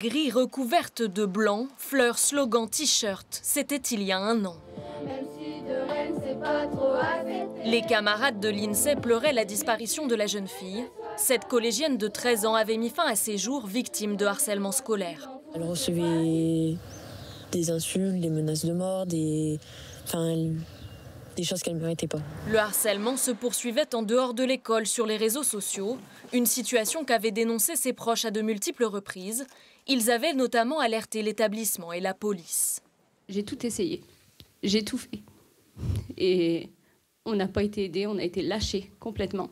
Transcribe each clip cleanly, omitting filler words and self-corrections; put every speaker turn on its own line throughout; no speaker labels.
Gris recouverte de blanc, fleurs, slogans, t-shirts, c'était il y a un an. Les camarades de l'INSEE pleuraient la disparition de la jeune fille. Cette collégienne de 13 ans avait mis fin à ses jours victime de harcèlement scolaire.
Elle recevait des insultes, des menaces de mort, des choses qu'elle ne méritait pas.
Le harcèlement se poursuivait en dehors de l'école sur les réseaux sociaux, une situation qu'avaient dénoncée ses proches à de multiples reprises. Ils avaient notamment alerté l'établissement et la police.
J'ai tout essayé, j'ai tout fait. Et on n'a pas été aidés, on a été lâchés complètement.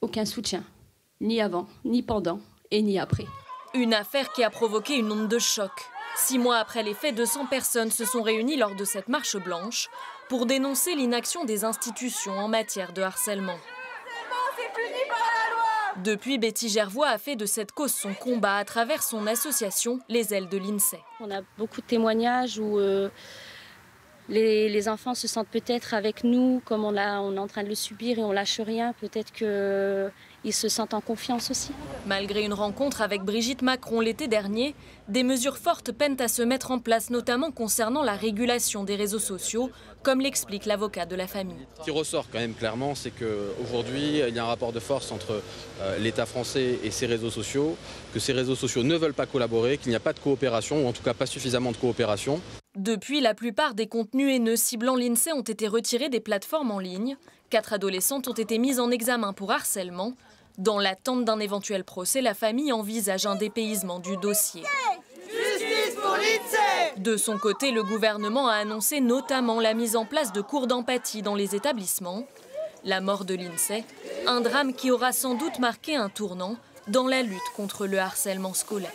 Aucun soutien, ni avant, ni pendant et ni après.
Une affaire qui a provoqué une onde de choc. 6 mois après les faits, 200 personnes se sont réunies lors de cette marche blanche pour dénoncer l'inaction des institutions en matière de harcèlement. Depuis, Betty Gervois a fait de cette cause son combat à travers son association Les Ailes de l'INSEE.
On a beaucoup de témoignages où les enfants se sentent peut-être avec nous, comme on est en train de le subir et on lâche rien, peut-être qu'ils se sentent en confiance aussi.
Malgré une rencontre avec Brigitte Macron l'été dernier, des mesures fortes peinent à se mettre en place, notamment concernant la régulation des réseaux sociaux, comme l'explique l'avocat de la famille.
Ce qui ressort quand même clairement, c'est qu'aujourd'hui, il y a un rapport de force entre l'État français et ses réseaux sociaux, que ces réseaux sociaux ne veulent pas collaborer, qu'il n'y a pas de coopération, ou en tout cas pas suffisamment de coopération.
Depuis, la plupart des contenus haineux ciblant l'INSEE ont été retirés des plateformes en ligne. 4 adolescentes ont été mises en examen pour harcèlement. Dans l'attente d'un éventuel procès, la famille envisage un dépaysement du dossier.
Justice pour l'INSEE!
De son côté, le gouvernement a annoncé notamment la mise en place de cours d'empathie dans les établissements. La mort de l'INSEE, un drame qui aura sans doute marqué un tournant dans la lutte contre le harcèlement scolaire.